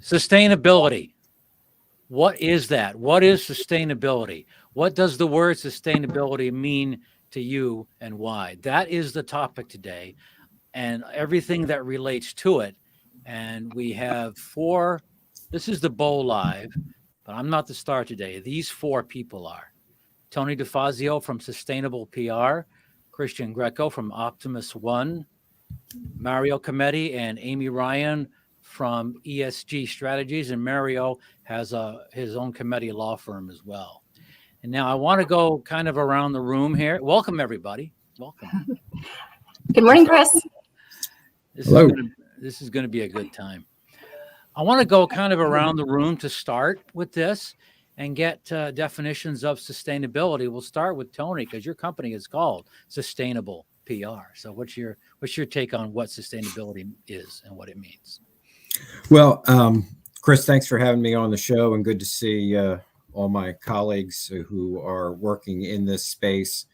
Sustainability. What is that? What is sustainability? What does the word sustainability mean to you and why? That is the topic today and everything that relates to it. And we have four, this is the Bow Live, but I'm not the star today. These four people are Tony Defazio from Sustainable PR, Christian Grieco from Optimus One, Mario Cometti and Amy Ryan from ESG Strategies, and Mario has his own Cometti law firm as well. And now I want to go kind of around the room here. Welcome, everybody. Welcome. Good morning, Chris. This is going to be a good time. I want to go kind of around the room to start with this and get definitions of sustainability. We'll start with Tony because your company is called Sustainable PR. So what's your take on what sustainability is and what it means? Well, Chris, thanks for having me on the show, and good to see all my colleagues who are working in this space.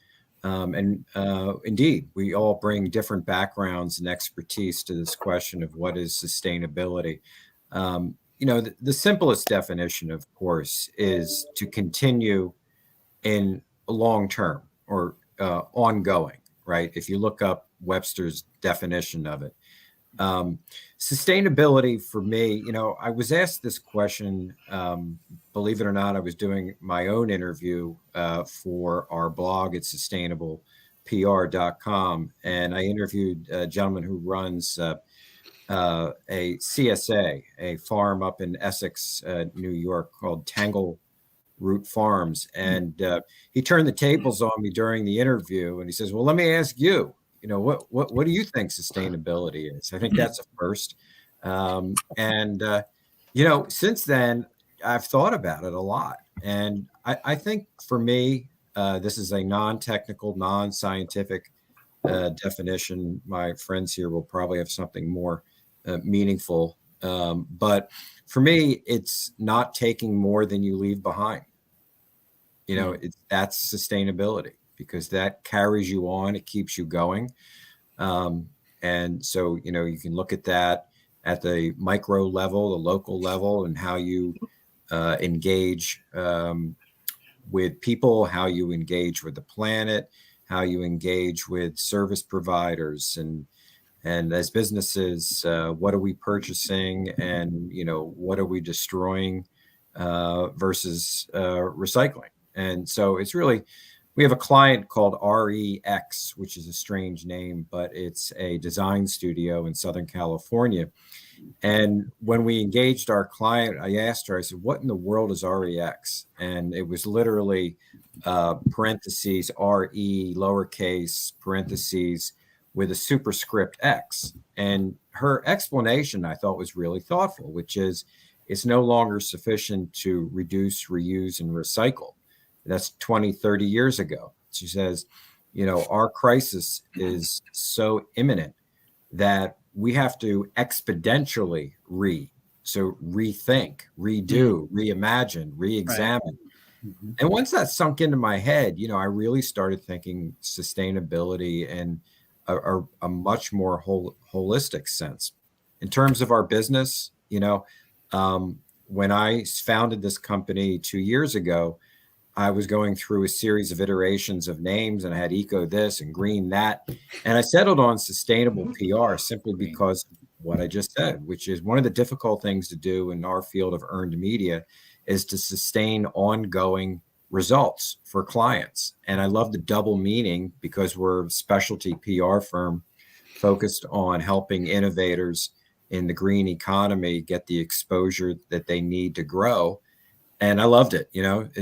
Indeed, we all bring different backgrounds and expertise to this question of what is sustainability. The simplest definition, of course, is to continue in long term or ongoing, right? If you look up Webster's definition of it. Sustainability for me, I was asked this question, believe it or not, I was doing my own interview for our blog at sustainablepr.com. And I interviewed a gentleman who runs a CSA, a farm up in Essex, New York, called Tangle Root Farms. And he turned the tables on me during the interview. And he says, well, let me ask you, what do you think sustainability is? I think that's a first. Since then, I've thought about it a lot. And I think for me, this is a non-technical, non-scientific definition. My friends here will probably have something more meaningful. But for me, it's not taking more than you leave behind. That's sustainability, because that carries you on, it keeps you going. And so, you can look at that at the micro level, the local level, and how you engage with people, how you engage with the planet, how you engage with service providers, and as businesses, what are we purchasing, and what are we destroying versus recycling. And so it's really, we have a client called REX, which is a strange name, but it's a design studio in Southern California. And when we engaged our client, I asked her, I said, what in the world is REX? And it was literally parentheses, RE, lowercase, parentheses, with a superscript X. And her explanation, I thought, was really thoughtful, which is it's no longer sufficient to reduce, reuse, and recycle. That's 20, 30 years ago. She says, our crisis is so imminent that we have to exponentially rethink, redo, reimagine, re-examine. Right. And once that sunk into my head, I really started thinking sustainability in a much more holistic sense. In terms of our business, when I founded this company 2 years ago, I was going through a series of iterations of names, and I had eco this and green that. And I settled on sustainable PR simply because of what I just said, which is one of the difficult things to do in our field of earned media is to sustain ongoing results for clients. And I love the double meaning because we're a specialty PR firm focused on helping innovators in the green economy get the exposure that they need to grow. And I loved it.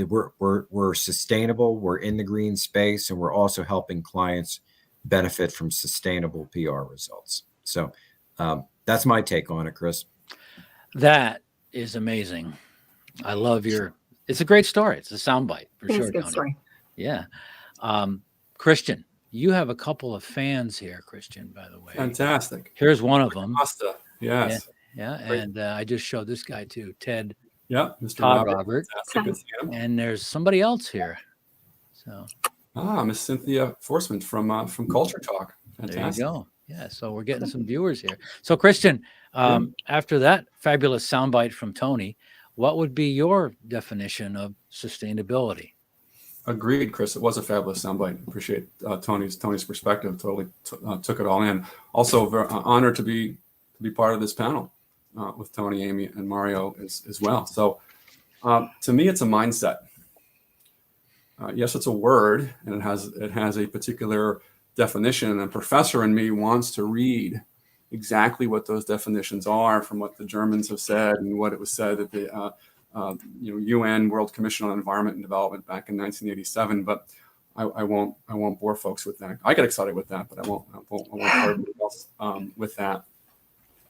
We're sustainable, we're in the green space, and we're also helping clients benefit from sustainable PR results. So that's my take on it, Chris. That is amazing. I love it's a great story. It's a soundbite for sure. It's a good story. Yeah. Christian, you have a couple of fans here, Christian, by the way. Fantastic. Here's one of them. Costa. Yes. Yeah. And I just showed this guy too, Ted. Yeah, Mr. Todd Robert. And there's somebody else here. So Miss Cynthia Forsman from Culture Talk. Fantastic. There you go. Yeah, so we're getting some viewers here. So Christian, After that fabulous soundbite from Tony, what would be your definition of sustainability? Agreed, Chris. It was a fabulous soundbite. Appreciate Tony's perspective. Totally took it all in. Also, very honored to be part of this panel with Tony, Amy, and Mario as well. So, to me, it's a mindset. Yes, it's a word, and it has a particular definition. And a professor in me wants to read exactly what those definitions are from what the Germans have said and what it was said at the UN World Commission on Environment and Development back in 1987. But I won't bore folks with that. I get excited with that, but I won't bore everybody else with that.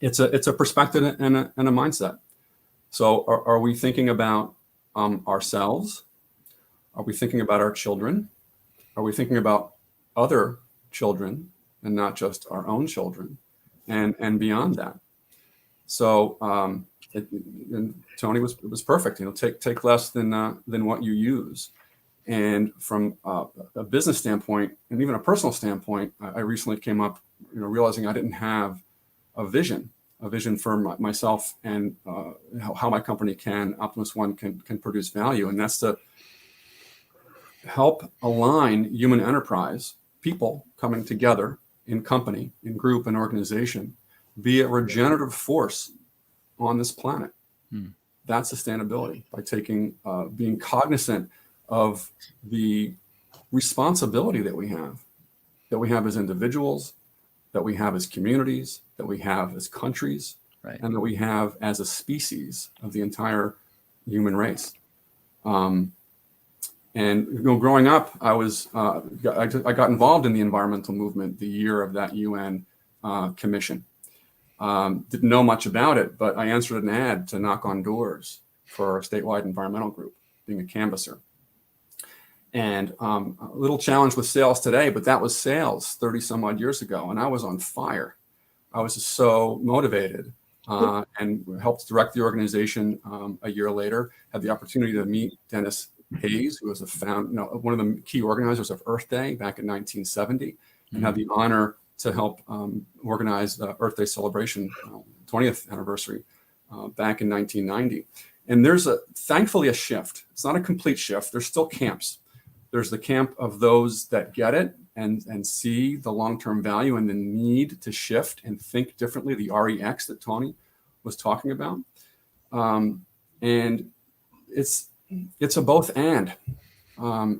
It's a perspective and a mindset. So are we thinking about ourselves? Are we thinking about our children? Are we thinking about other children and not just our own children, and beyond that? So and Tony was perfect. Take less than what you use. And from a business standpoint and even a personal standpoint, I recently came up, realizing I didn't have a vision for myself and how my company Optimus One can produce value, and that's to help align human enterprise, people coming together in company, in group, and organization, be a regenerative force on this planet. That's sustainability, by being cognizant of the responsibility that we have as individuals, that we have as communities, that we have as countries, right, and that we have as a species of the entire human race. And growing up, I got involved in the environmental movement the year of that UN commission. Didn't know much about it, but I answered an ad to knock on doors for a statewide environmental group, being a canvasser. And a little challenge with sales today, but that was sales 30 some odd years ago. And I was on fire. I was just so motivated and helped direct the organization a year later. Had the opportunity to meet Dennis Hayes, who was one of the key organizers of Earth Day back in 1970, and had the honor to help organize the Earth Day celebration 20th anniversary back in 1990. And there's thankfully a shift. It's not a complete shift. There's still camps. There's the camp of those that get it and see the long-term value and the need to shift and think differently, the REX that Tony was talking about. And it's a both and.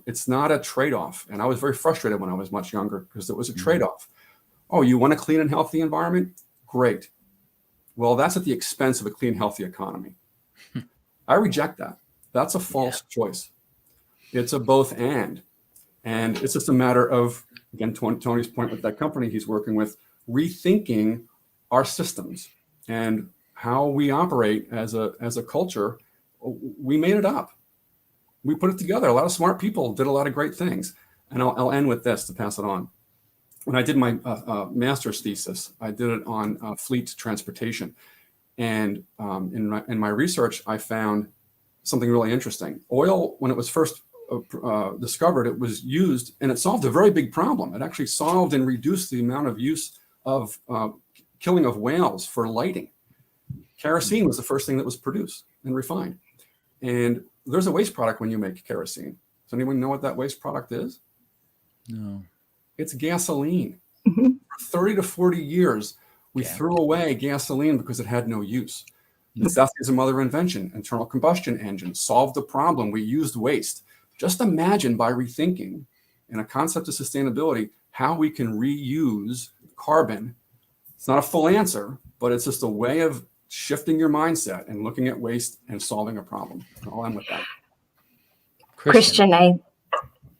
It's not a trade-off. And I was very frustrated when I was much younger because it was a trade-off. Oh, you want a clean and healthy environment? Great. Well, that's at the expense of a clean, healthy economy. I reject that. That's a false choice. It's a both and it's just a matter of, again, Tony's point with that company he's working with, rethinking our systems and how we operate as a culture. We made it up. We put it together. A lot of smart people did a lot of great things. And I'll end with this to pass it on. When I did my master's thesis, I did it on fleet transportation. And in my research, I found something really interesting. Oil, when it was first discovered, it was used and it solved a very big problem. It actually solved and reduced the amount of use of killing of whales for lighting. Kerosene was the first thing that was produced and refined. And there's a waste product when you make kerosene. Does anyone know what that waste product is? No. It's gasoline. For 30 to 40 years, we threw away gasoline because it had no use. Necessity is a mother invention. Internal combustion engine solved the problem. We used waste. Just imagine, by rethinking in a concept of sustainability, how we can reuse carbon. It's not a full answer, but it's just a way of shifting your mindset and looking at waste and solving a problem. I'll end with that. Christian,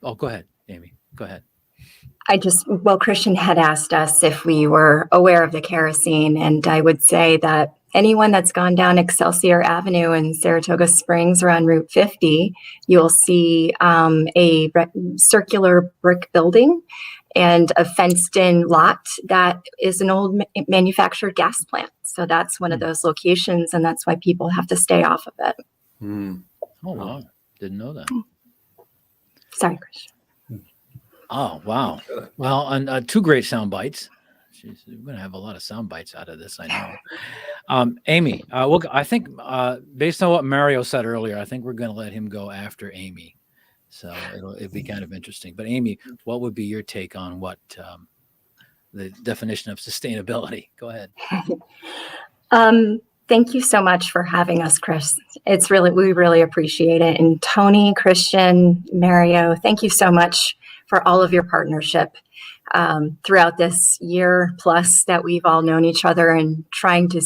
Oh, go ahead, Amy. Go ahead. Christian had asked us if we were aware of the kerosene, and I would say that anyone that's gone down Excelsior Avenue in Saratoga Springs around Route 50, you'll see a circular brick building and a fenced-in lot that is an old manufactured gas plant. So that's one of those locations, and that's why people have to stay off of it. Oh, wow. Didn't know that. Sorry, Christian. Oh, wow. Well, and two great sound bites. Jeez, we're going to have a lot of sound bites out of this, I know. Amy, I think based on what Mario said earlier, I think we're going to let him go after Amy. So it'll be kind of interesting. But Amy, what would be your take on what the definition of sustainability? Go ahead. Thank you so much for having us, Chris. We really appreciate it. And Tony, Christian, Mario, thank you so much for all of your partnership throughout this year plus that we've all known each other and trying to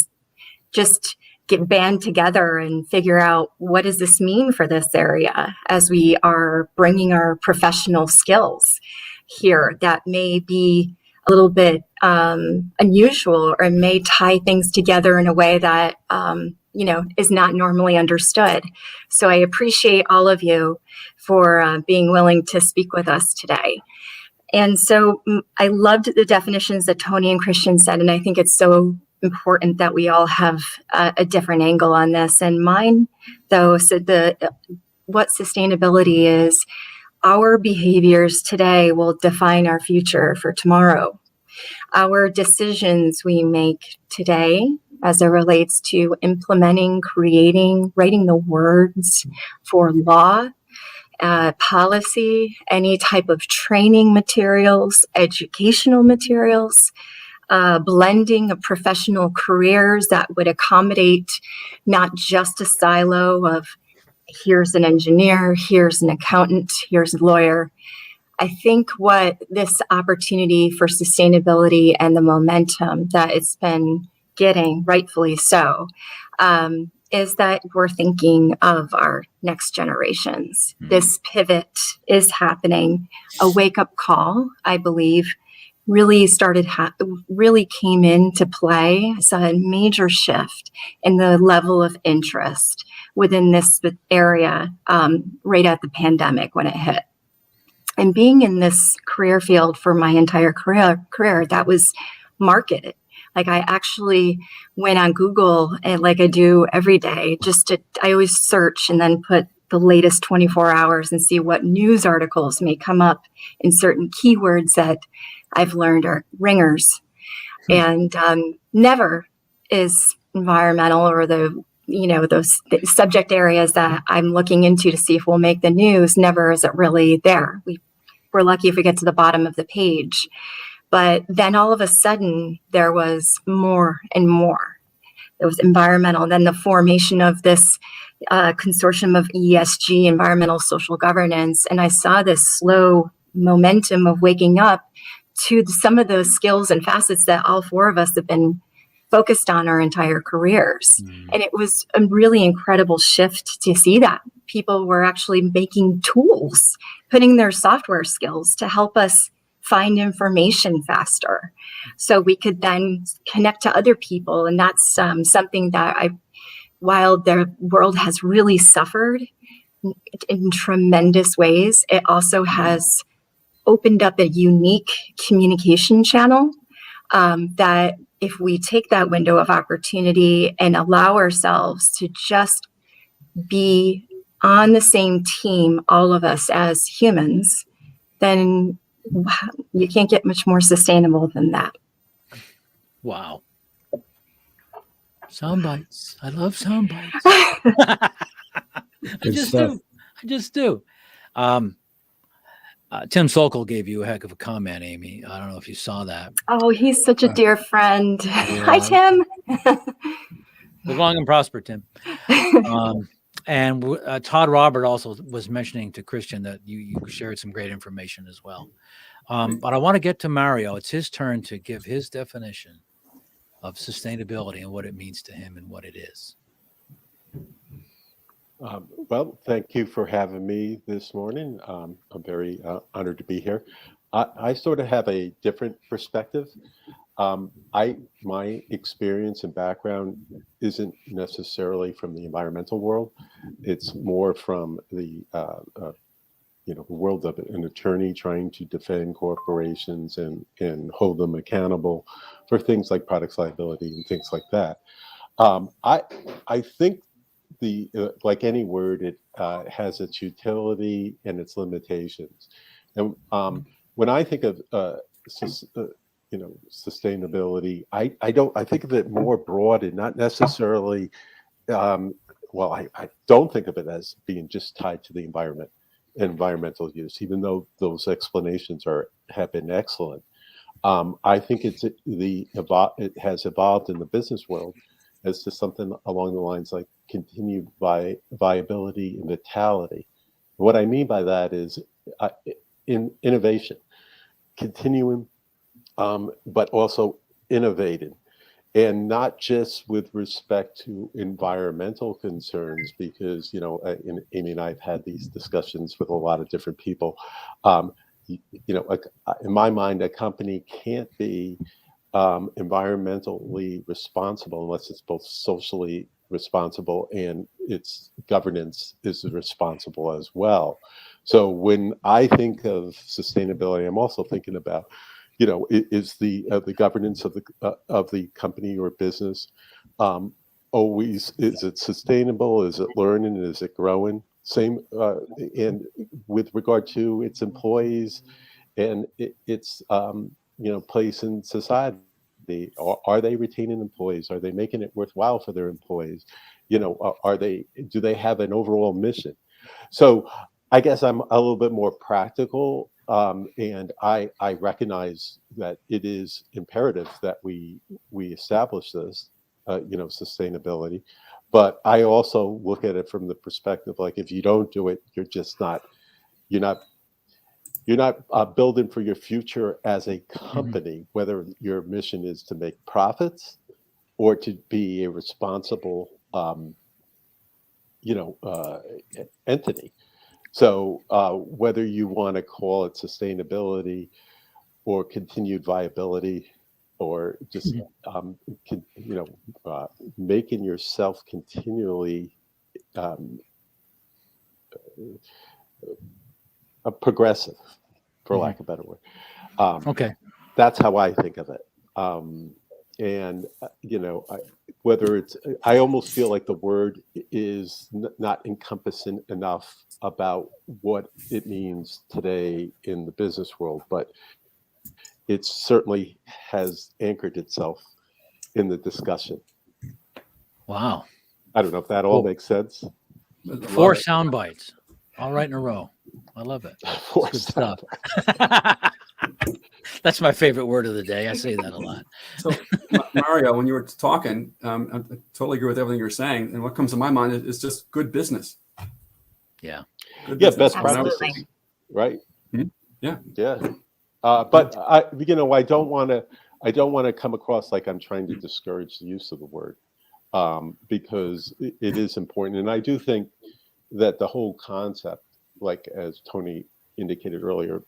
just get band together and figure out what does this mean for this area as we are bringing our professional skills here that may be a little bit unusual or may tie things together in a way that is not normally understood. So I appreciate all of you for being willing to speak with us today. And so I loved the definitions that Tony and Christian said, and I think it's so important that we all have a different angle on this. And mine, though, said what sustainability is, our behaviors today will define our future for tomorrow. Our decisions we make today as it relates to implementing, creating, writing the words for law, policy, any type of training materials, educational materials, blending of professional careers that would accommodate not just a silo of here's an engineer, here's an accountant, here's a lawyer. I think what this opportunity for sustainability and the momentum that it's been getting, rightfully so, is that we're thinking of our next generations. This pivot is happening. A wake-up call, I believe, really came into play. I saw a major shift in the level of interest within this area right at the pandemic when it hit. And being in this career field for my entire career, that was marketed. Like I actually went on Google and like I do every day, I always search and then put the latest 24 hours and see what news articles may come up in certain keywords that I've learned are ringers. And never is environmental or those subject areas that I'm looking into to see if we'll make the news, never is it really there. We're lucky if we get to the bottom of the page. But then all of a sudden, there was more and more. It was environmental. Then the formation of this consortium of ESG, environmental social governance. And I saw this slow momentum of waking up to some of those skills and facets that all four of us have been focused on our entire careers. And it was a really incredible shift to see that. People were actually making tools, putting their software skills to help us find information faster so we could then connect to other people. And that's something that while the world has really suffered in tremendous ways, it also has opened up a unique communication channel that if we take that window of opportunity and allow ourselves to just be on the same team, all of us as humans, then you can't get much more sustainable than that. Wow. Sound bites. I love sound bites. I just do. Tim Sokol gave you a heck of a comment, Amy. I don't know if you saw that. Oh, he's such a dear friend. Yeah. Hi, Tim. Live long and prosper, Tim. And Todd Robert also was mentioning to Christian that you shared some great information as well. But I want to get to Mario. It's his turn to give his definition of sustainability and what it means to him and what it is. Well, thank you for having me this morning. I'm very honored to be here. I sort of have a different perspective. My experience and background isn't necessarily from the environmental world. It's more from the world of an attorney trying to defend corporations and hold them accountable for things like products liability and things like that. I think like any word, it has its utility and its limitations. And when I think of sustainability. I think of it more broad and not necessarily. Well, I don't think of it as being just tied to the environment, environmental use, even though those explanations have been excellent. I think it has evolved in the business world as to something along the lines like continued viability and vitality. What I mean by that is in innovation, continuing, but also innovating, and not just with respect to environmental concerns, because Amy and I have had these discussions with a lot of different people. In my mind, a company can't be environmentally responsible unless it's both socially responsible and its governance is responsible as well. So when I think of sustainability, I'm also thinking about, is the governance of the company or business always, is it sustainable? Is it learning? Is it growing? Same, and with regard to its employees and its place in society. Are they retaining employees? Are they making it worthwhile for their employees? Do they have an overall mission? So I guess I'm a little bit more practical, and I recognize that it is imperative that we establish this, sustainability. But I also look at it from the perspective, like, if you don't do it, you're not building for your future as a company, whether your mission is to make profits or to be a responsible, entity. So whether you want to call it sustainability or continued viability, or just making yourself continually progressive, for lack of a better word. Okay. That's how I think of it. I almost feel like the word is not encompassing enough about what it means today in the business world, but it certainly has anchored itself in the discussion. Wow. I don't know if that all makes sense. 4 sound bites, all right in a row. I love it. Good stuff. That's my favorite word of the day. I say that a lot. So, Mario, when you were talking, I totally agree with everything you're saying. And what comes to my mind is just good business. Yeah. Good Yeah, business. best practices, right? Mm-hmm. Yeah. Yeah. But I don't want to come across like I'm trying to discourage the use of the word, because it is important. And I do think that the whole concept, like as Tony indicated earlier,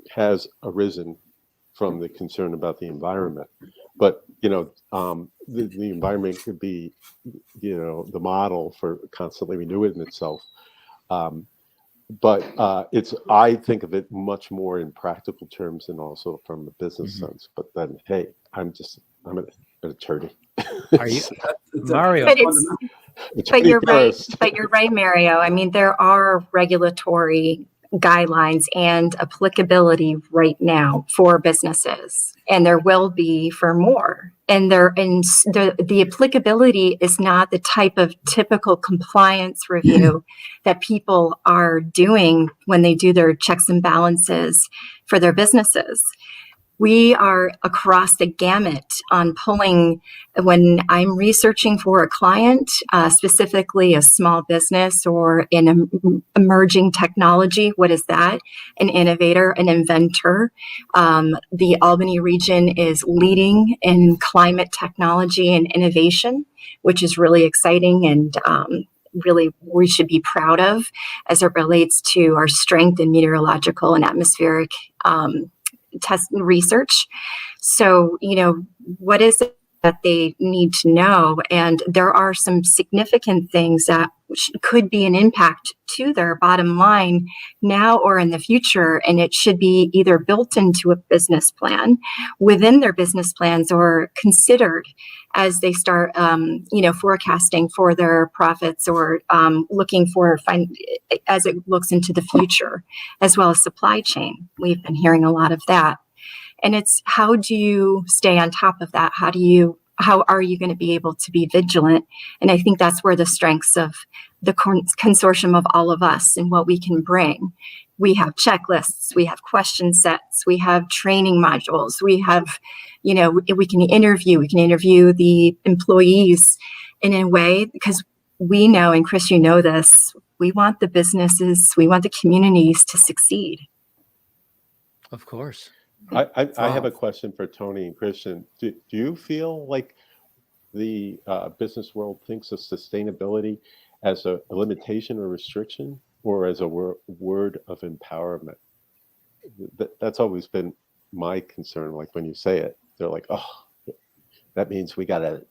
has arisen from the concern about the environment. But the environment could be, the model for constantly renewing itself. But I think of it much more in practical terms and also from a business sense. But then, hey, I'm an attorney. Are you, Mario? But you're right. But you're right, Mario. I mean, there are regulatory guidelines and applicability right now for businesses, and there will be for more. And the applicability is not the type of typical compliance review that people are doing when they do their checks and balances for their businesses. We are across the gamut on pulling. When I'm researching for a client, specifically a small business or an emerging technology, what is that? An innovator, an inventor. The Albany region is leading in climate technology and innovation, which is really exciting and really we should be proud of as it relates to our strength in meteorological and atmospheric test research. So, what is it that they need to know? And there are some significant things that could be an impact to their bottom line now or in the future. And it should be either built into a business plan, within their business plans, or considered as they start, forecasting for their profits, or looking for as it looks into the future, as well as supply chain. We've been hearing a lot of that. And it's how do you stay on top of that? How are you going to be able to be vigilant? And I think that's where the strengths of the consortium of all of us and what we can bring. We have checklists, we have question sets, we have training modules, we have, we can interview the employees in a way, because we know, and Chris, you know this, we want the businesses, we want the communities to succeed. Of course. I have a question for Tony and Christian. Do you feel like the business world thinks of sustainability as a limitation or restriction, or as a word of empowerment? That's always been my concern. Like when you say it, they're like, "Oh, that means we gotta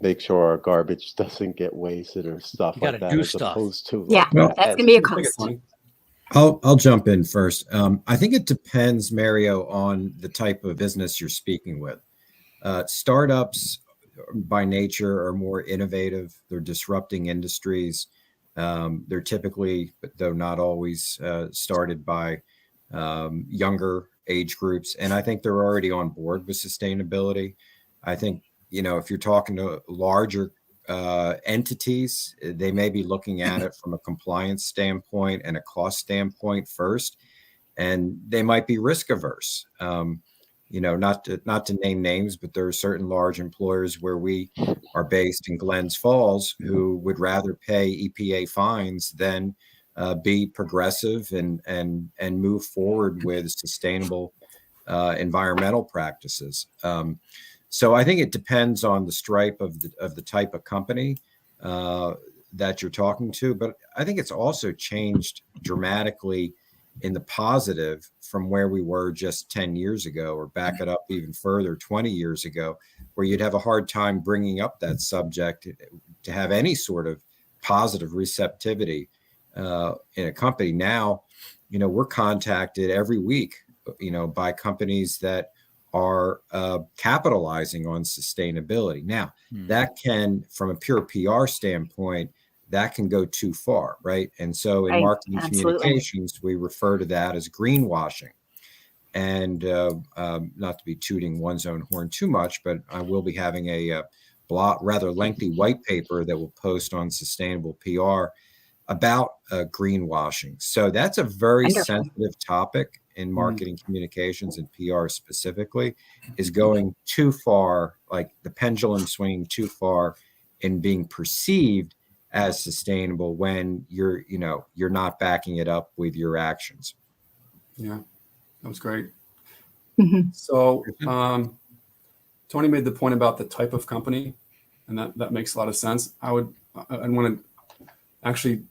make sure our garbage doesn't get wasted or stuff like that." Do as stuff. opposed to Yeah, that's gonna be a cost. I'll jump in first. I think it depends, Mario, on the type of business you're speaking with. Startups by nature are more innovative. They're disrupting industries. They're typically, though not always, started by younger age groups. And I think they're already on board with sustainability. I think, if you're talking to larger entities, they may be looking at it from a compliance standpoint and a cost standpoint first, and they might be risk averse. Not to name names, but there are certain large employers where we are based in Glens Falls who would rather pay EPA fines than be progressive and move forward with sustainable environmental practices. So I think it depends on the stripe of the type of company that you're talking to, but I think it's also changed dramatically in the positive from where we were just 10 years ago, or back it up even further, 20 years ago, where you'd have a hard time bringing up that subject to have any sort of positive receptivity in a company. Now, we're contacted every week, by companies that are capitalizing on sustainability. Now, that can, from a pure PR standpoint, that can go too far, right? And so in marketing communications, we refer to that as greenwashing. And not to be tooting one's own horn too much, but I will be having a rather lengthy white paper that will post on sustainable PR about greenwashing. So that's a very sensitive topic in marketing communications and PR specifically, is going too far, like the pendulum swinging too far in being perceived as sustainable when you're not backing it up with your actions. Yeah, that was great. Mm-hmm. So Tony made the point about the type of company, and that makes a lot of sense. I want to actually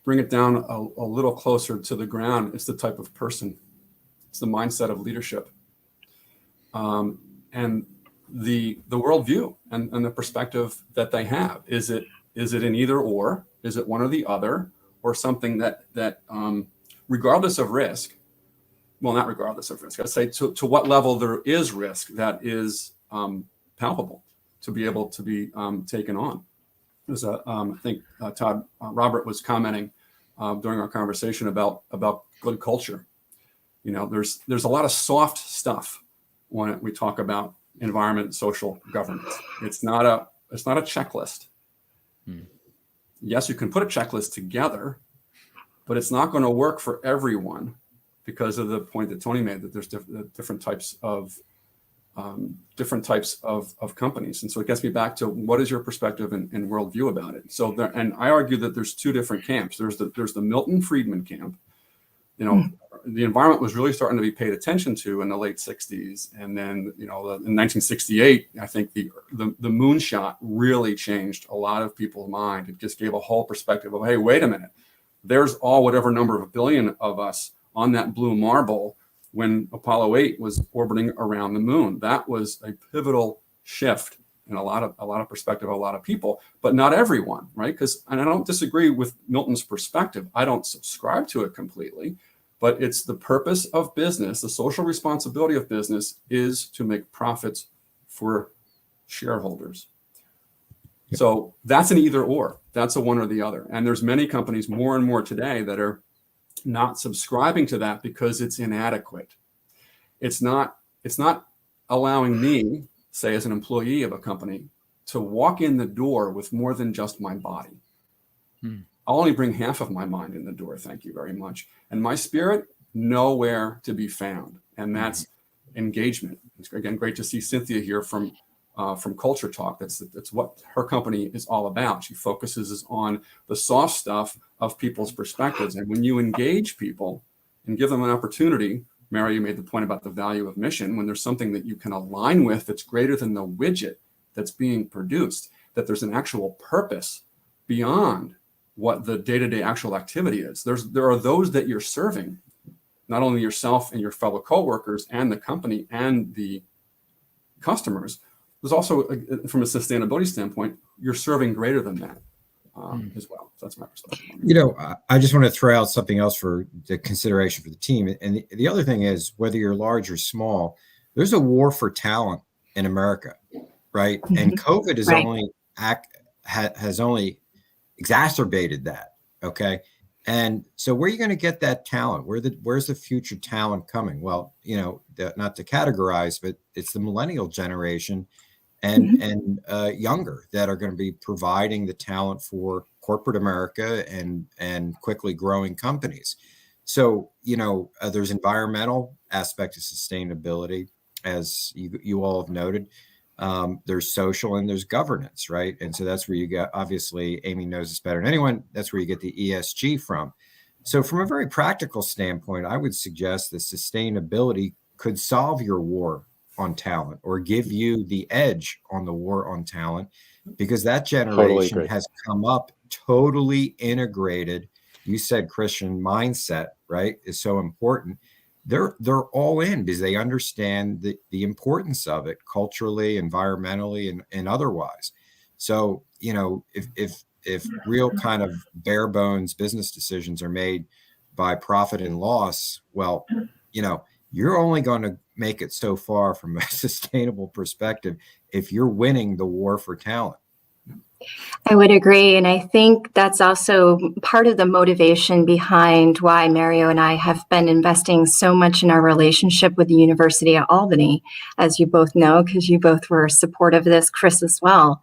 bring it down a little closer to the ground. It's the type of person. It's the mindset of leadership, and the worldview and the perspective that they have. Is it an either or? Is it one or the other, or something that regardless of risk? Well, not regardless of risk. I'd say to what level there is risk that is palpable to be able to be taken on. There's I think Todd Robert was commenting during our conversation about good culture. There's a lot of soft stuff when we talk about environment and social governance. It's not a checklist. Yes, you can put a checklist together, but it's not going to work for everyone because of the point that Tony made, that there's different types of companies. And so it gets me back to what is your perspective and worldview about it. So and I argue that there's two different camps. There's the Milton Friedman camp. The environment was really starting to be paid attention to in the late 60s. And then, in 1968, I think the moonshot really changed a lot of people's mind. It just gave a whole perspective of, hey, wait a minute, there's whatever number of billion of us on that blue marble when Apollo 8 was orbiting around the moon. That was a pivotal shift in a lot of perspective of a lot of people, but not everyone, right? And I don't disagree with Milton's perspective. I don't subscribe to it completely. But it's the purpose of business, the social responsibility of business is to make profits for shareholders. So that's an either or. That's a one or the other. And there's many companies more and more today that are not subscribing to that because it's inadequate. It's not allowing me, say as an employee of a company, to walk in the door with more than just my body. I'll only bring half of my mind in the door, thank you very much. And my spirit, nowhere to be found. And that's engagement. It's, again, great to see Cynthia here from Culture Talk. That's what her company is all about. She focuses on the soft stuff of people's perspectives. And when you engage people and give them an opportunity, Mary, you made the point about the value of mission, when there's something that you can align with that's greater than the widget that's being produced, that there's an actual purpose beyond what the day-to-day actual activity is. There are those that you're serving, not only yourself and your fellow coworkers and the company and the customers. There's also, from a sustainability standpoint, you're serving greater than that as well. So that's my perspective. You know, I just want to throw out something else for the consideration for the team. And the other thing is, whether you're large or small, there's a war for talent in America, right? And COVID is has only exacerbated that. Okay. And so where are you going to get that talent? Where's the future talent coming? Well, you know, not to categorize, but it's the millennial generation and younger that are going to be providing the talent for corporate America and quickly growing companies. So, you know, there's environmental aspect of sustainability, as you all have noted. There's social and there's governance, right? And so that's where you get, obviously, Amy knows this better than anyone, that's where you get the ESG from. So from a very practical standpoint, I would suggest that sustainability could solve your war on talent or give you the edge on the war on talent, because that generation has come up totally integrated. You said, Christian, mindset, right, is so important. They're all in because they understand the importance of it culturally, environmentally, and otherwise. So, you know, if real kind of bare bones business decisions are made by profit and loss, well, you know, you're only going to make it so far from a sustainable perspective if you're winning the war for talent. I would agree. And I think that's also part of the motivation behind why Mario and I have been investing so much in our relationship with the University of Albany, as you both know, because you both were supportive of this, Chris as well,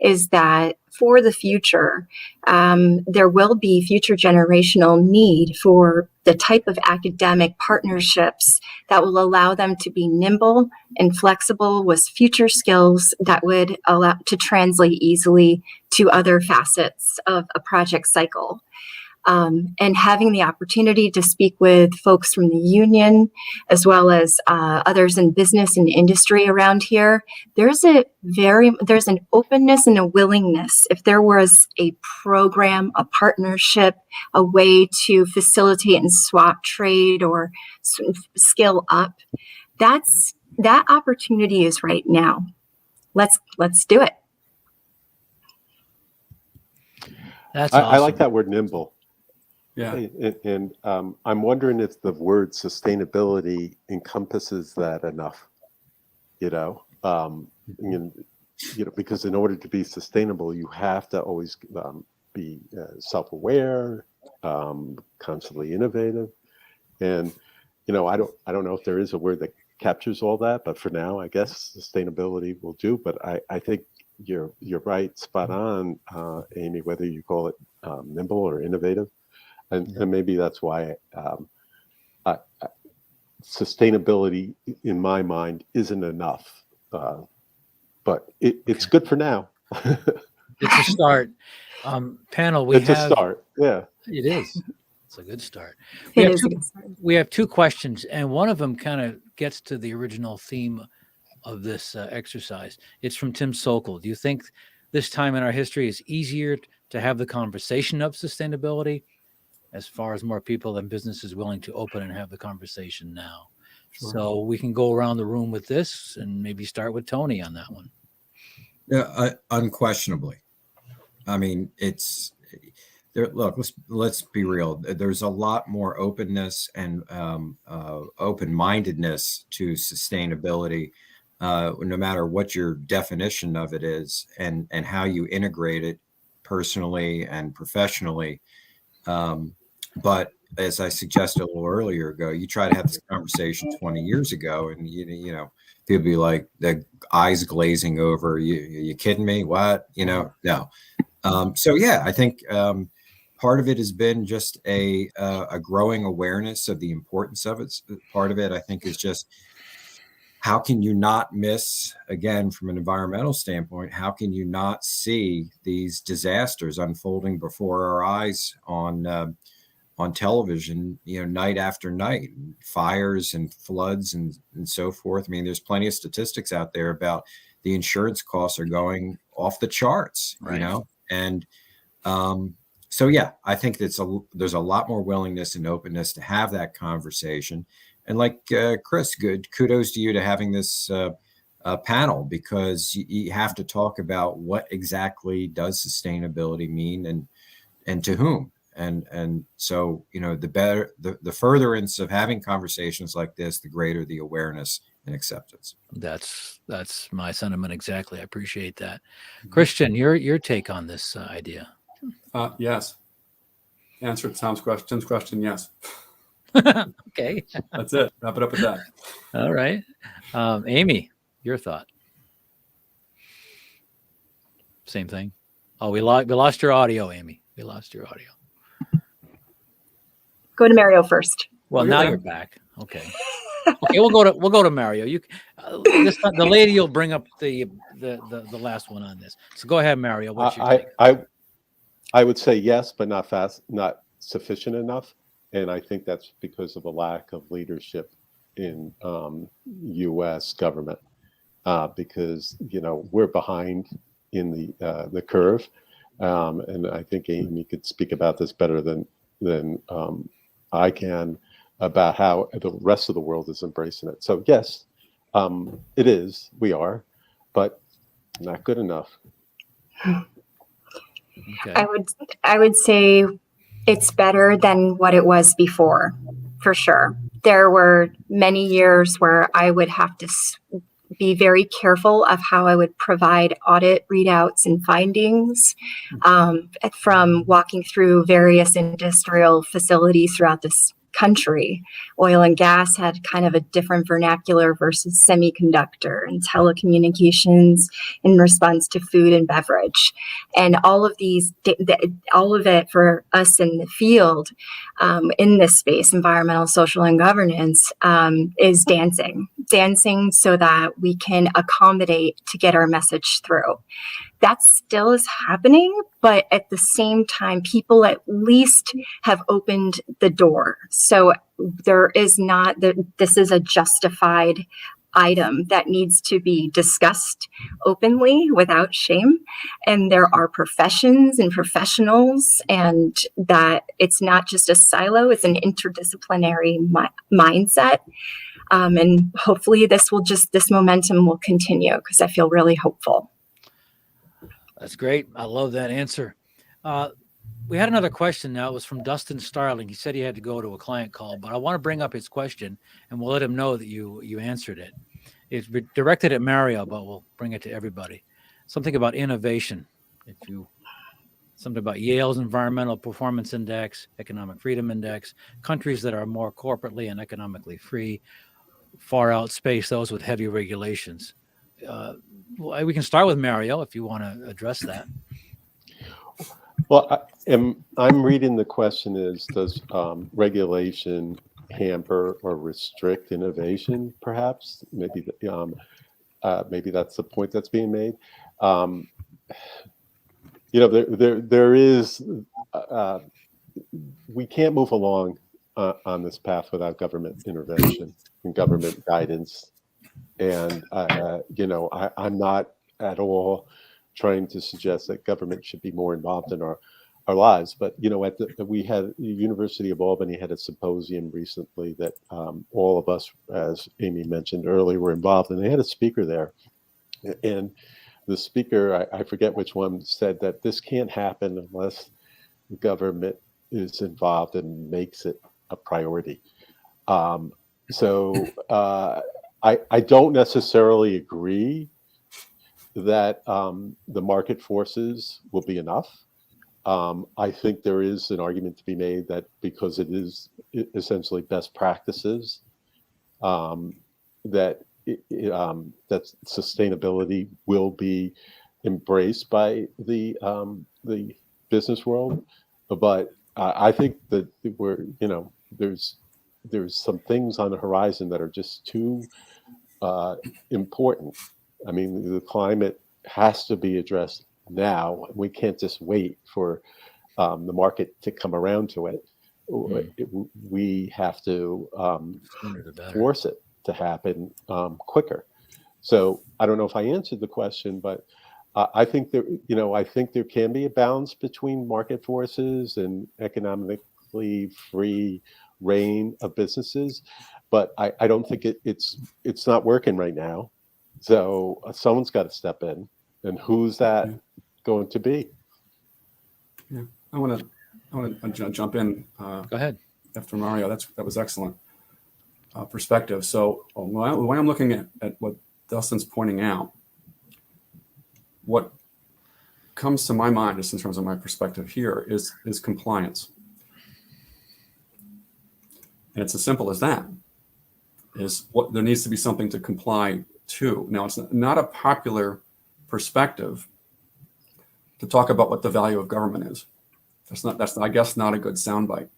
is that for the future, there will be future generational need for the type of academic partnerships that will allow them to be nimble and flexible with future skills that would allow to translate easily to other facets of a project cycle. And having the opportunity to speak with folks from the union, as well as others in business and industry around here, there's an openness and a willingness. If there was a program, a partnership, a way to facilitate and swap trade or skill up, that opportunity is right now. Let's do it. That's awesome. I like that word, nimble. Yeah. And I'm wondering if the word sustainability encompasses that enough, because in order to be sustainable, you have to always be self-aware, constantly innovative. And, I don't know if there is a word that captures all that, but for now, I guess sustainability will do. But I think you're right, spot on, Amy, whether you call it nimble or innovative. And maybe that's why sustainability, in my mind, isn't enough. But it's good for now. It's a start. Panel, it's a start. Yeah, it is. It's a good start. We have two questions, and one of them kind of gets to the original theme of this exercise. It's from Tim Sokol. Do you think this time in our history is easier to have the conversation of sustainability, as far as more people and businesses willing to open and have the conversation now? Sure. So we can go around the room with this and maybe start with Tony on that one. Yeah, unquestionably. I mean, it's there. Look, let's be real. There's a lot more openness and open-mindedness to sustainability, no matter what your definition of it is and how you integrate it personally and professionally. But as I suggested a little earlier ago, you try to have this conversation 20 years ago, and people be like, the eyes glazing over. You kidding me? What? No. So yeah, I think part of it has been just a growing awareness of the importance of it. Part of it, I think, is just how can you not miss, again, from an environmental standpoint, how can you not see these disasters unfolding before our eyes on television, night after night, fires and floods and so forth. I mean, there's plenty of statistics out there about the insurance costs are going off the charts, Right. And so, yeah, I think there's a lot more willingness and openness to have that conversation. And like Chris, good kudos to you to having this panel, because you have to talk about what exactly does sustainability mean and to whom. And so, the furtherance of having conversations like this, the greater the awareness and acceptance. That's my sentiment exactly. I appreciate that. Christian, your take on this idea? Yes. Answer to Tim's question. Yes. Okay. That's it. Wrap it up with that. All right. Amy, your thought? Same thing. Oh, we lost your audio, Amy. We lost your audio. Go to Mario first. Well, you're now there. you're back. Okay. Okay, we'll go to Mario. This time, the lady will bring up the last one on this. So go ahead, Mario. What's your take? I would say yes, but not sufficient enough. And I think that's because of a lack of leadership in U.S. government, because we're behind in the curve, and I think Amy could speak about this better than I can about how the rest of the world is embracing it. So yes, it is. We are, but not good enough. Okay. I would say it's better than what it was before, for sure. There were many years where I would have to be very careful of how I would provide audit readouts and findings from walking through various industrial facilities throughout this country. Oil and gas had kind of a different vernacular versus semiconductor and telecommunications in response to food and beverage. And all of these, all of it for us in the field, in this space, environmental, social, and governance, is dancing so that we can accommodate to get our message through. That still is happening, but at the same time, people at least have opened the door. So there is not this is a justified item that needs to be discussed openly without shame. And there are professions and professionals, and that it's not just a silo, it's an interdisciplinary mindset. And hopefully this momentum will continue, because I feel really hopeful. That's great. I love that answer. We had another question now. It was from Dustin Starling. He said he had to go to a client call, but I want to bring up his question, and we'll let him know that you answered it. It's directed at Mario, but we'll bring it to everybody. Something about innovation. Something about Yale's Environmental Performance Index, Economic Freedom Index, countries that are more corporately and economically free, far outspace those with heavy regulations. We can start with Mario if you want to address that. Well, I'm reading the question is, does regulation hamper or restrict innovation? Perhaps, maybe that's the point that's being made. There is. We can't move along on this path without government intervention and government guidance. And I'm not at all trying to suggest that government should be more involved in our lives. But we had the University of Albany had a symposium recently that all of us, as Amy mentioned earlier, were involved, and they had a speaker there, and the speaker, I forget which one, said that this can't happen unless the government is involved and makes it a priority. So I don't necessarily agree that the market forces will be enough. I think there is an argument to be made that because it is essentially best practices, that that sustainability will be embraced by the business world. But I think that there's some things on the horizon that are just too important. I mean, the climate has to be addressed now. We can't just wait for the market to come around to it. We have to force it to happen quicker. So I don't know if I answered the question, but I think there can be a balance between market forces and economically free reign of businesses, but I don't think it's not working right now. So someone's got to step in, and who's that going to be? Yeah, I want to jump in. Go ahead. After Mario, that was excellent perspective. So the way I'm looking at what Dustin's pointing out, what comes to my mind, just in terms of my perspective here, is compliance. And it's as simple as that. Is what there needs to be something to comply to. Now, it's not a popular perspective to talk about what the value of government is. That's I guess not a good soundbite,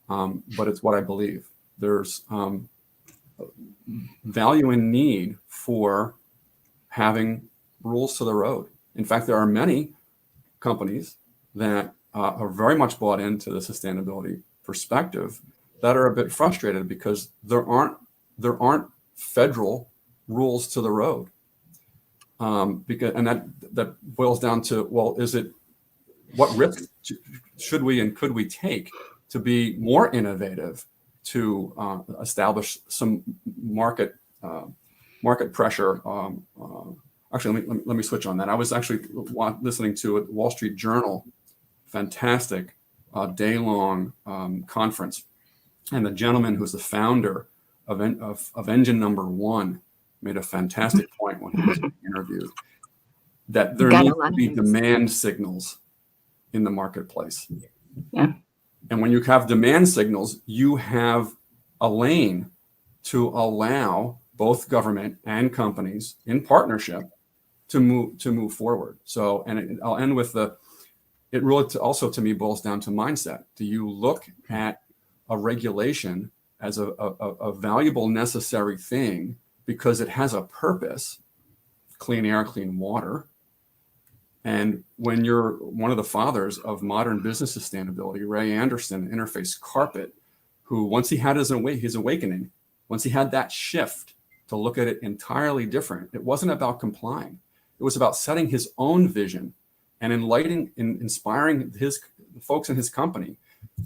but it's what I believe. There's value and need for having rules to the road. In fact, there are many companies that are very much bought into the sustainability perspective that are a bit frustrated because there aren't federal rules to the road. And that boils down to, well, what risks should we and could we take to be more innovative, to establish some market pressure? Actually, let me switch on that. I was actually listening to a Wall Street Journal, fantastic day-long conference, and the gentleman who's the founder of Engine Number One made a fantastic point when he was interviewed, that there need to be demand signals in the marketplace. Yeah. And when you have demand signals, you have a lane to allow both government and companies in partnership to move forward. So, and I'll end with it really also to me boils down to mindset. Do you look at a regulation as a valuable, necessary thing because it has a purpose, clean air, clean water? And when you're one of the fathers of modern business sustainability, Ray Anderson, Interface Carpet, who once he had his awakening, once he had that shift to look at it entirely different, it wasn't about complying. It was about setting his own vision and inspiring his folks in his company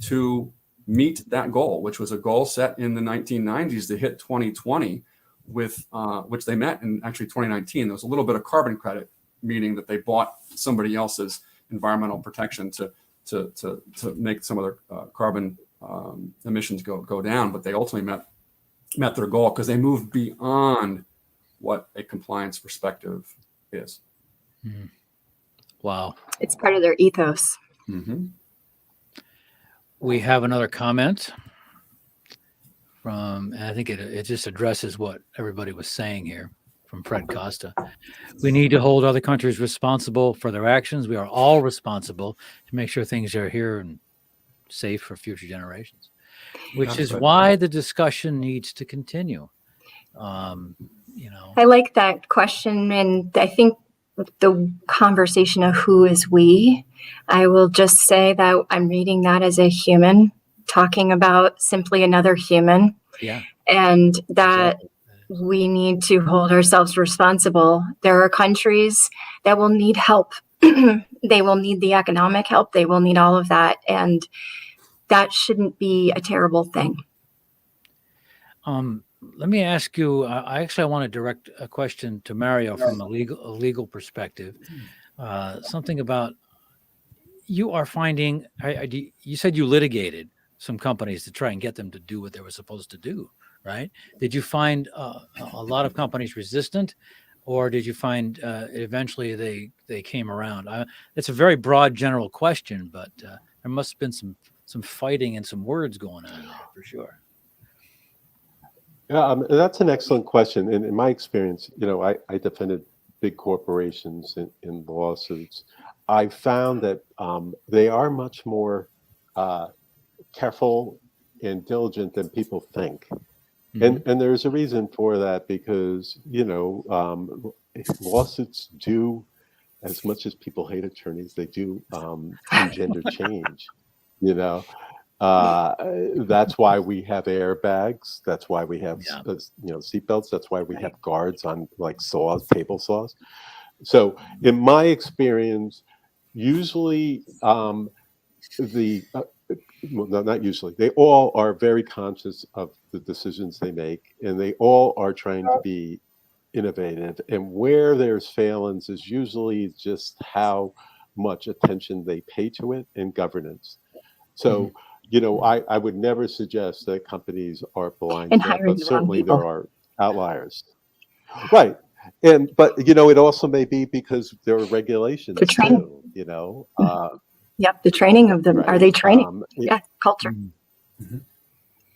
to meet that goal, which was a goal set in the 1990s to hit 2020, with which they met in actually 2019. There was a little bit of carbon credit, meaning that they bought somebody else's environmental protection to make some of their carbon emissions go down, but they ultimately met their goal because they moved beyond what a compliance perspective is. Mm. Wow. It's part of their ethos. Mm-hmm. We have another comment and I think it just addresses what everybody was saying here, from Fred Costa. We need to hold other countries responsible for their actions. We are all responsible to make sure things are here and safe for future generations, which is why the discussion needs to continue. I like that question. And I think the conversation of who is we, I will just say that I'm reading that as a human talking about simply another human. Yeah. And that we need to hold ourselves responsible. There are countries that will need help. They will need the economic help. They will need all of that. And that shouldn't be a terrible thing. Let me ask you, I want to direct a question to Mario from a legal perspective. Something about, you are finding, you said you litigated some companies to try and get them to do what they were supposed to do, right? Did you find a lot of companies resistant, or did you find eventually they came around? It's a very broad general question, but there must have been some fighting and some words going on there for sure. Yeah, that's an excellent question. And in my experience, I defended big corporations in lawsuits. I found that they are much more careful and diligent than people think. And there's a reason for that, because lawsuits do, as much as people hate attorneys, they do engender change. That's why we have airbags. That's why we have seatbelts. That's why we have guards on like saws, table saws. So in my experience, usually not usually, they all are very conscious of the decisions they make, and they all are trying to be innovative. And where there's failings is usually just how much attention they pay to it and governance. So, I would never suggest that companies are blind to that, but certainly there are outliers. Right. But it also may be because there are regulations too, Yep, the training of them. Right. Are they training? Culture.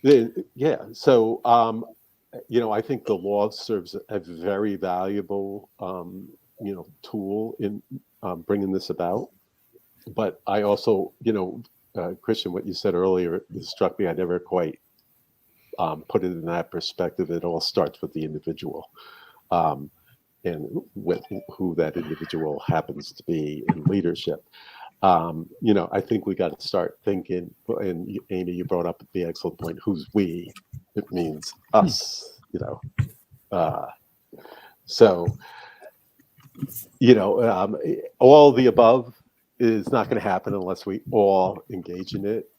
Yeah. So, I think the law serves a very valuable, tool in bringing this about. But I also, Christian, what you said earlier, it struck me. I never quite put it in that perspective. It all starts with the individual. And with who that individual happens to be in leadership. I think we got to start thinking, and Amy, you brought up the excellent point, who's we? It means us, So, all the above is not going to happen unless we all engage in it.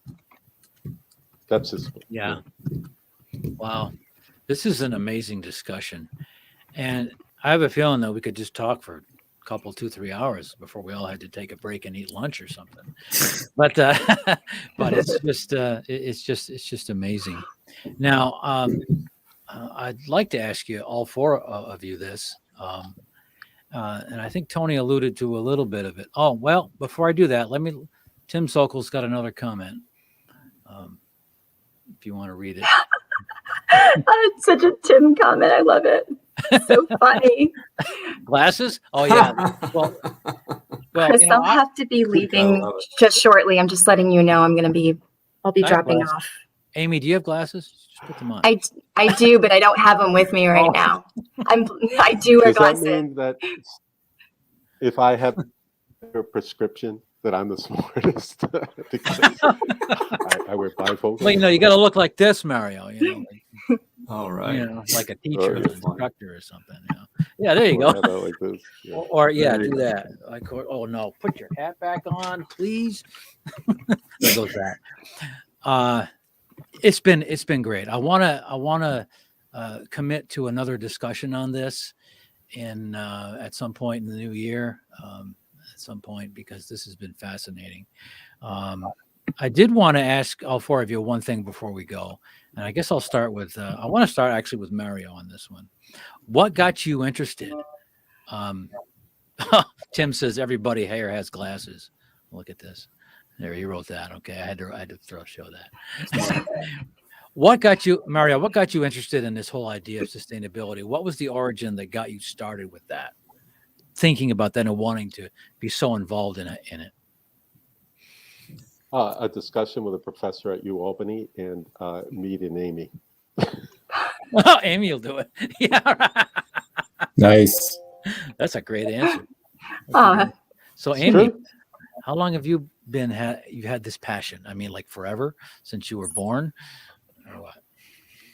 That's just. Yeah. Wow. This is an amazing discussion. And I have a feeling that we could just talk for a couple, 2-3 hours before we all had to take a break and eat lunch or something. But it's just amazing. Now, I'd like to ask you, all four of you, this, and I think Tony alluded to a little bit of it. Oh, well, before I do that, Tim Sokol's got another comment. If you want to read it. It's such a Tim comment. I love it. So funny. Glasses? Oh yeah. Well, Chris, I'll have to be leaving just shortly. I'm just letting you know I'll be dropping off. Amy, do you have glasses? Just put them on. I do, but I don't have them with me right now. I do wear glasses. Does that mean that if I have a prescription that I'm the smartest? Because I wear bifocals. Well, you got to look like this, Mario. All right. Like a teacher, or an instructor, or something. Yeah, there you go. Like this. Yeah. Or do that. Like, oh no, put your hat back on, please. There goes that. It's been great. I wanna commit to another discussion on this at some point in the new year. At some point, because this has been fascinating. I did want to ask all four of you one thing before we go. And I guess I'll start with, I want to start actually with Mario on this one. What got you interested? Tim says everybody here has glasses. Look at this. There, he wrote that. Okay, I had to show that. What got you, Mario, what got you interested in this whole idea of sustainability? What was the origin that got you started with that? Thinking about that and wanting to be so involved in it. A discussion with a professor at Albany and meeting Amy. Well, Amy will do it. Yeah. Nice. That's a great answer. So, It's Amy, true. how long have you had this passion? I mean, like forever, since you were born, or what?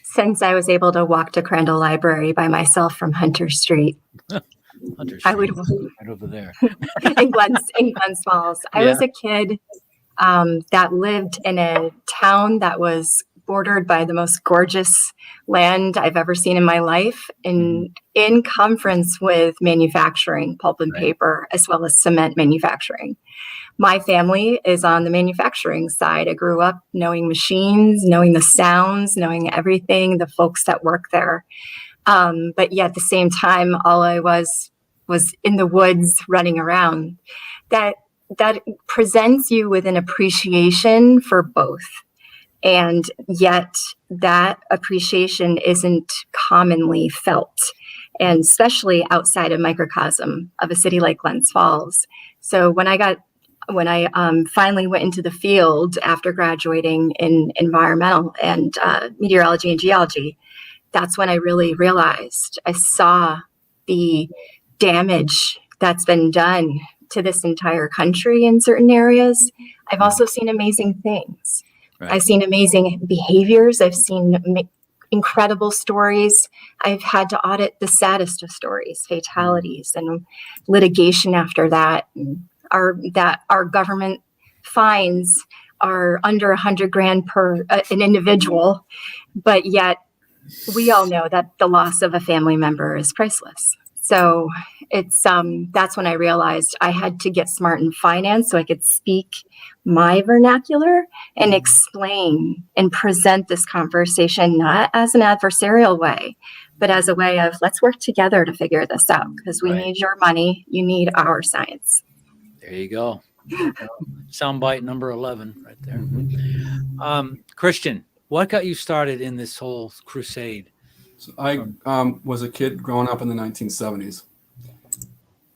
Since I was able to walk to Crandall Library by myself from Hunter Street. Hunter Street, I would right over there. in Glens Falls. I was a kid that lived in a town that was bordered by the most gorgeous land I've ever seen in my life, in conference with manufacturing, pulp and paper, as well as cement manufacturing. My family is on the manufacturing side. I grew up knowing machines, knowing the sounds, knowing everything, the folks that work there. But yet at the same time, all I was in the woods running around. That presents you with an appreciation for both. And yet that appreciation isn't commonly felt, and especially outside of microcosm of a city like Glens Falls. So when I finally went into the field after graduating in environmental and meteorology and geology, that's when I really realized I saw the damage that's been done to this entire country in certain areas. I've also seen amazing things. Right. I've seen amazing behaviors. I've seen incredible stories. I've had to audit the saddest of stories, fatalities and litigation after that. And our government fines are under 100 grand per an individual, but yet we all know that the loss of a family member is priceless. So it's that's when I realized I had to get smart in finance so I could speak my vernacular and explain and present this conversation not as an adversarial way, but as a way of let's work together to figure this out, because we need your money, you need our science. There you go. Soundbite number 11 right there. Christian, what got you started in this whole crusade? So I was a kid growing up in the 1970s.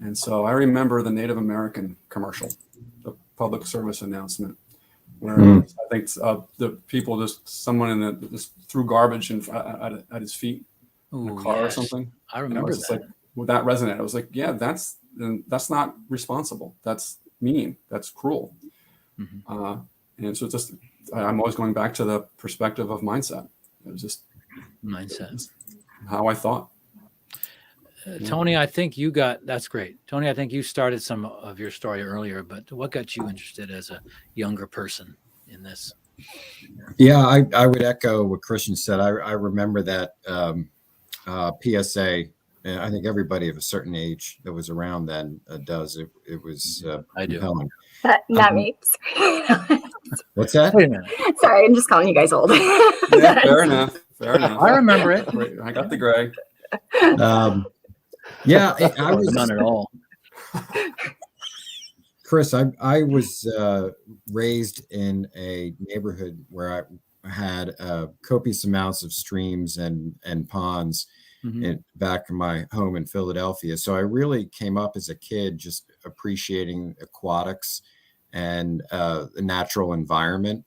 And so I remember the Native American commercial, the public service announcement, where I think the people someone just threw garbage at his feet in a car or something. I remember that. Like, with that resonated. I was like, yeah, that's not responsible. That's mean. That's cruel. And so I'm always going back to the perspective of mindset. It was just mindset, how I thought. Tony, I think that's great. Tony, I think you started some of your story earlier, but what got you interested as a younger person in this? Yeah, I would echo what Christian said. I remember that PSA. And I think everybody of a certain age that was around then does. It was I do. compelling. Not me. What's that? Wait a minute. Sorry, I'm just calling you guys old. Yeah, fair enough. I remember it. I got the gray. Yeah, I was none at all. Chris, I was raised in a neighborhood where I had copious amounts of streams and ponds back in my home in Philadelphia. So I really came up as a kid just appreciating aquatics and the natural environment.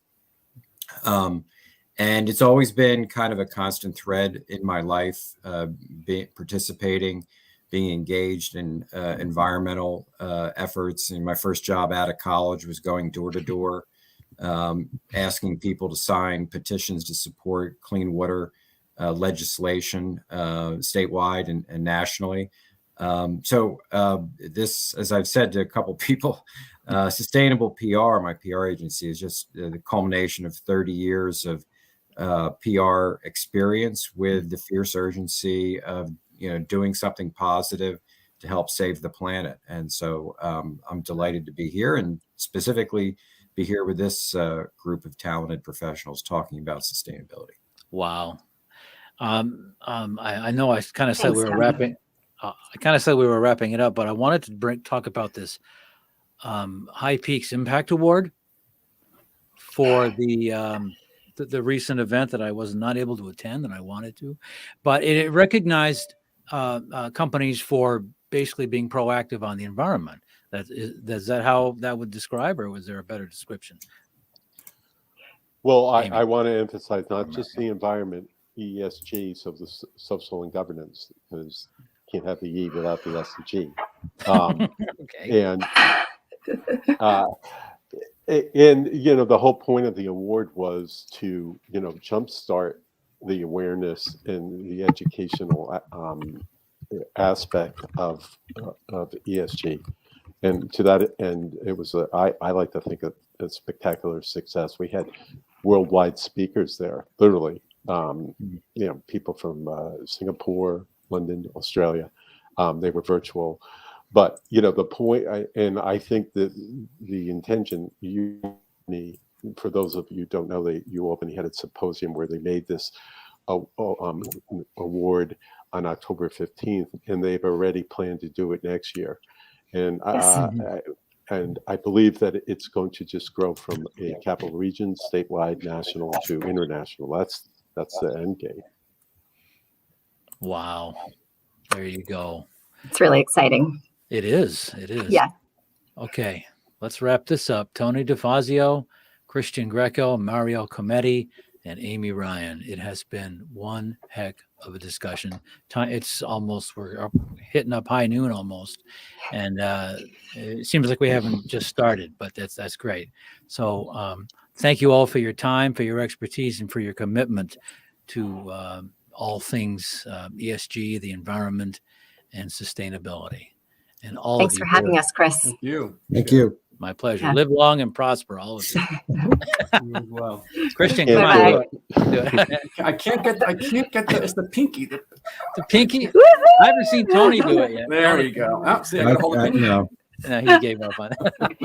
And it's always been kind of a constant thread in my life, participating, being engaged in environmental efforts. And my first job out of college was going door to door, asking people to sign petitions to support clean water legislation statewide and nationally. So this, as I've said to a couple people, Sustainable PR, my PR agency, is just the culmination of 30 years of PR experience with the fierce urgency of doing something positive to help save the planet. And so I'm delighted to be here, and specifically be here with this group of talented professionals talking about sustainability. Wow. I know I kind of said we were Tony. wrapping. I kind of said we were wrapping it up, but I wanted to talk about this High Peaks Impact Award for the recent event that I was not able to attend, and I wanted to, but it recognized companies for basically being proactive on the environment. Is that how that would describe, or was there a better description? Well, I want to emphasize not just the environment, ESG, so the social and governance, because you can't have the E without the S and G. Okay. And the whole point of the award was to jumpstart the awareness and the educational aspect of ESG, and to that end, it was I like to think of a spectacular success. We had worldwide speakers there, literally. People from Singapore, London, Australia. They were virtual, but the point, I think that the intention, for those of you who don't know, you Albany had a symposium where they made this award on October 15th, and they've already planned to do it next year. And I believe that it's going to just grow from a capital region, statewide, national to international. That's the end game. Wow. There you go. It's really exciting. It is. It is. Yeah. Okay. Let's wrap this up. Tony Defazio, Christian Grieco, Mario Cometti, and Amy Ryan. It has been one heck of a discussion. It's almost, we're hitting up high noon almost. And it seems like we haven't just started, but that's great. So thank you all for your time, for your expertise, and for your commitment to all things ESG, the environment, and sustainability. And all Thanks of for you. having us, Chris. Thank you. Thank you. My pleasure. Yeah. Live long and prosper, all of you. You as well. Christian, Yeah, come on. Bye. Do it. I can't get it's the pinky. The pinky. I haven't seen Tony do it yet. There we go. Oh, see, I got a hold of the pinky. No. No, he gave up on it.